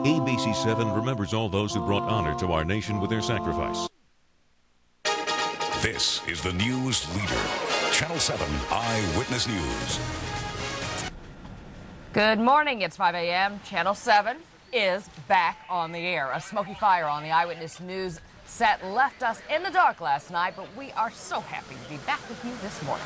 ABC-7 remembers all those who brought honor to our nation with their sacrifice. This is the news leader, Channel 7 Eyewitness News. Good morning. It's 5 a.m. Channel 7 is back on the air. A smoky fire on the Eyewitness News set left us in the dark last night, but we are so happy to be back with you this morning.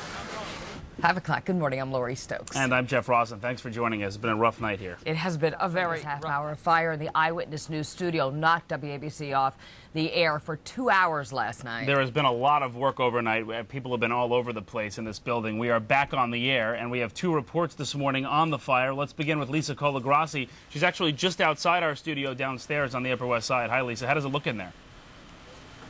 5 o'clock. Good morning. I'm Lori Stokes. And I'm Jeff Rosen. Thanks for joining us. It's been a rough night here. It has been a very half-hour fire in the Eyewitness News studio knocked WABC off the air for 2 hours last night. There has been a lot of work overnight. People have been all over the place in this building. We are back on the air, and we have two reports this morning on the fire. Let's begin with Lisa Colagrassi. She's actually just outside our studio downstairs on the Upper West Side. Hi, Lisa. How does it look in there?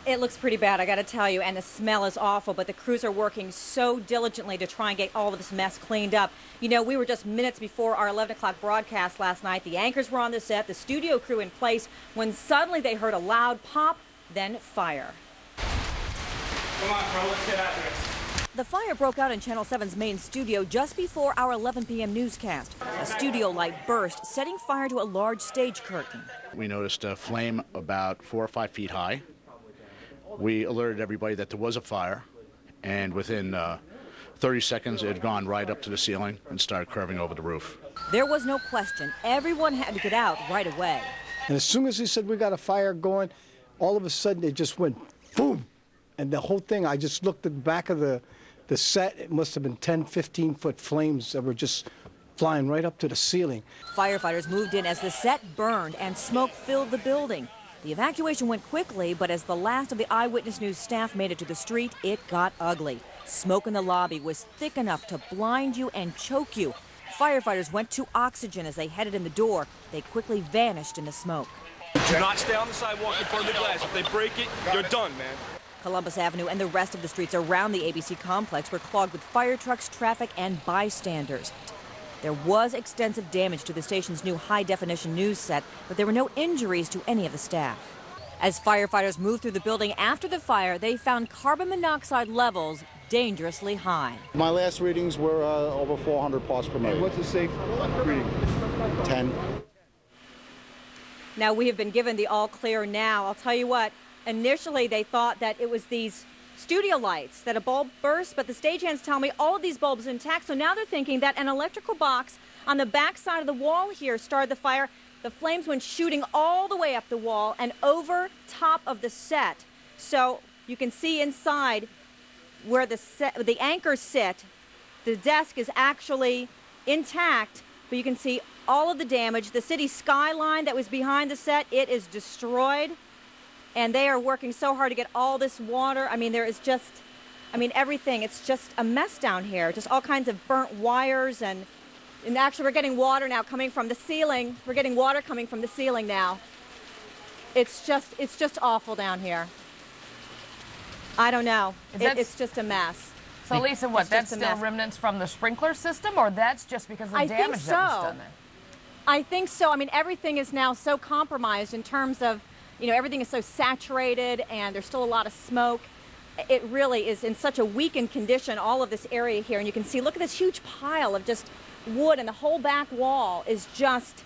It looks pretty bad, I got to tell you, and the smell is awful, but the crews are working so diligently to try and get all of this mess cleaned up. You know, we were just minutes before our 11 o'clock broadcast last night. The anchors were on the set, the studio crew in place, when suddenly they heard a loud pop, then fire. Come on, bro, let's get out of here. The fire broke out in Channel 7's main studio just before our 11 p.m. newscast. A studio light burst, setting fire to a large stage curtain. We noticed a flame about 4 or 5 feet high. We alerted everybody that there was a fire, and within 30 seconds it had gone right up to the ceiling and started curving over the roof. There was no question. Everyone had to get out right away. And as soon as he said we got a fire going, all of a sudden it just went boom. And the whole thing, I just looked at the back of the set. It must have been 10, 15-foot flames that were just flying right up to the ceiling. Firefighters moved in as the set burned and smoke filled the building. The evacuation went quickly, but as the last of the Eyewitness News staff made it to the street, it got ugly. Smoke in the lobby was thick enough to blind you and choke you. Firefighters went to oxygen as they headed in the door. They quickly vanished in the smoke. Do not stay on the sidewalk in front of the glass. If they break it, you're done, man. Columbus Avenue and the rest of the streets around the ABC complex were clogged with fire trucks, traffic, and bystanders. There was extensive damage to the station's new high-definition news set, but there were no injuries to any of the staff. As firefighters moved through the building after the fire, they found carbon monoxide levels dangerously high. My last readings were over 400 parts per million. What's the safe reading? 10. Now, we have been given the all clear now. I'll tell you what, initially they thought that it was these studio lights, that a bulb burst, but the stagehands tell me all of these bulbs are intact. So now they're thinking that an electrical box on the back side of the wall here started the fire. The flames went shooting all the way up the wall and over top of the set. So you can see inside where the anchors sit, the desk is actually intact, but you can see all of the damage. The city skyline that was behind the set, it is destroyed. And they are working so hard to get all this water. I mean, there is just, everything. It's just a mess down here. Just all kinds of burnt wires. And actually, we're getting water now coming from the ceiling. We're getting water coming from the ceiling now. It's just awful down here. I don't know. It's just a mess. So, Lisa, what, that's still remnants from the sprinkler system, or that's just because of the damage that was done there? I think so. I mean, everything is now so compromised in terms of, everything is so saturated and there's still a lot of smoke. It really is in such a weakened condition, all of this area here. And you can see, look at this huge pile of just wood, and the whole back wall is just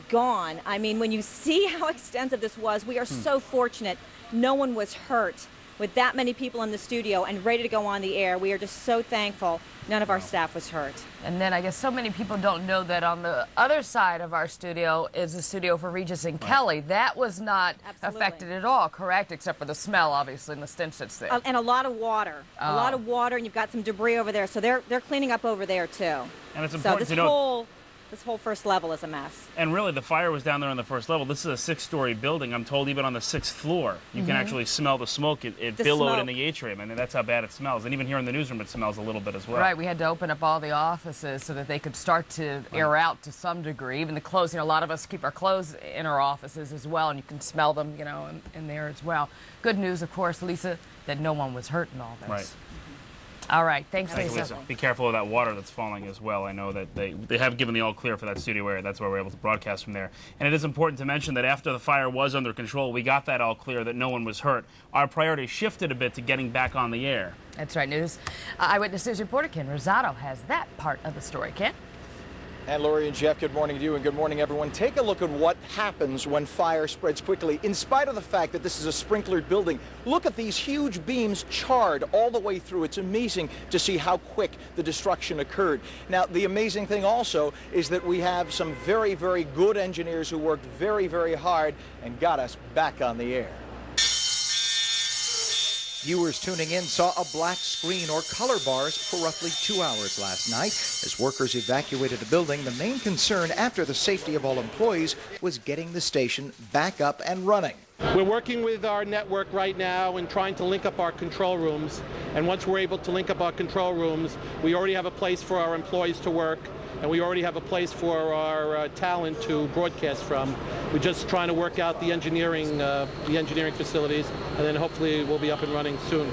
gone. I mean, when you see how extensive this was, we are so fortunate no one was hurt. With that many people in the studio and ready to go on the air, we are just so thankful none of our staff was hurt. And then I guess so many people don't know that on the other side of our studio is the studio for Regis and Kelly. That was not affected at all, correct? Except for the smell, obviously, and the stench that's there. And a lot of water. A lot of water, and you've got some debris over there. So they're cleaning up over there, too. And it's important to know. This whole first level is a mess. And really, the fire was down there on the first level. This is a 6-story building. I'm told even on the 6th floor, you can actually smell the smoke. It billowed in the atrium, and that's how bad it smells. And even here in the newsroom, it smells a little bit as well. Right. We had to open up all the offices so that they could start to air out to some degree. Even the clothes, a lot of us keep our clothes in our offices as well, and you can smell them, in there as well. Good news, of course, Lisa, that no one was hurt in all this. Right. All right. Thanks, Thank you, Lisa. Be careful of that water that's falling as well. I know that they have given the all clear for that studio area. That's why we're able to broadcast from there. And it is important to mention that after the fire was under control, we got that all clear that no one was hurt. Our priority shifted a bit to getting back on the air. That's right. Eyewitness News reporter Ken Rosado has that part of the story. Ken? And Lori and Jeff, good morning to you and good morning, everyone. Take a look at what happens when fire spreads quickly. In spite of the fact that this is a sprinklered building, look at these huge beams charred all the way through. It's amazing to see how quick the destruction occurred. Now, the amazing thing also is that we have some very, very good engineers who worked very, very hard and got us back on the air. Viewers tuning in saw a black screen or color bars for roughly 2 hours last night. As workers evacuated the building, the main concern after the safety of all employees was getting the station back up and running. We're working with our network right now and trying to link up our control rooms. And once we're able to link up our control rooms, we already have a place for our employees to work, and we already have a place for our talent to broadcast from. We're just trying to work out the engineering facilities, and then hopefully we'll be up and running soon.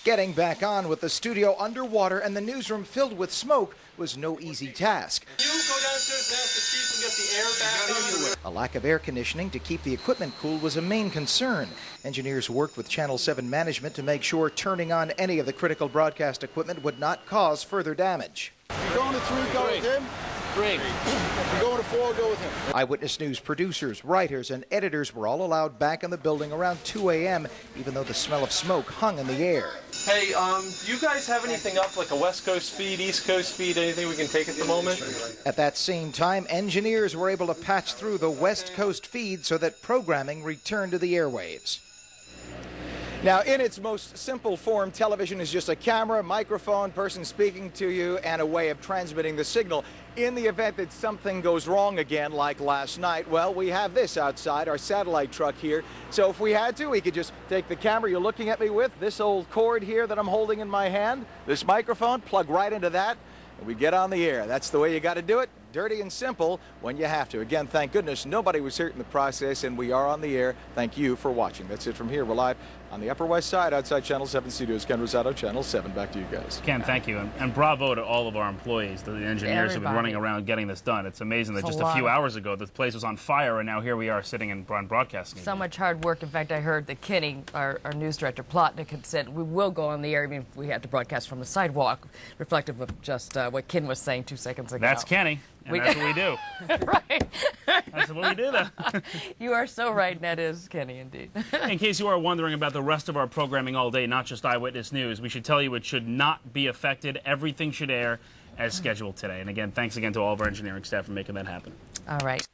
Getting back on with the studio underwater and the newsroom filled with smoke was no easy task. You go downstairs now to keep and get the air back up. A lack of air conditioning to keep the equipment cool was a main concern. Engineers worked with Channel 7 management to make sure turning on any of the critical broadcast equipment would not cause further damage. You're going to 3, go with him. 3. You're going to 4, go with him. Eyewitness News producers, writers, and editors were all allowed back in the building around 2 a.m., even though the smell of smoke hung in the air. Hey, do you guys have anything up, like a West Coast feed, East Coast feed, anything we can take at the moment? At that same time, engineers were able to patch through the West Coast feed so that programming returned to the airwaves. Now, in its most simple form, television is just a camera, microphone, person speaking to you, and a way of transmitting the signal. In the event that something goes wrong again, like last night, well, we have this outside, our satellite truck here. So if we had to, we could just take the camera you're looking at me with, this old cord here that I'm holding in my hand, this microphone, plug right into that, and we get on the air. That's the way you got to do it. Dirty and simple when you have to. Again, thank goodness nobody was hurt in the process, and we are on the air. Thank you for watching. That's it from here. We're live on the Upper West Side outside Channel 7 studios. Ken Rosado, Channel 7. Back to you guys. Ken, thank you. And bravo to all of our employees, the engineers who have been running around getting this done. It's amazing that just a few hours ago, the place was on fire, and now here we are sitting in broadcasting. So much hard work. In fact, I heard that Kenny, our news director, Plotnick, had said we will go on the air even if we had to broadcast from the sidewalk, reflective of just what Ken was saying 2 seconds ago. That's Kenny. And that's what we do. Right. That's what we do, though. You are so right, and that is Kenny, indeed. In case you are wondering about the rest of our programming all day, not just Eyewitness News, we should tell you it should not be affected. Everything should air as scheduled today. And again, thanks again to all of our engineering staff for making that happen. All right.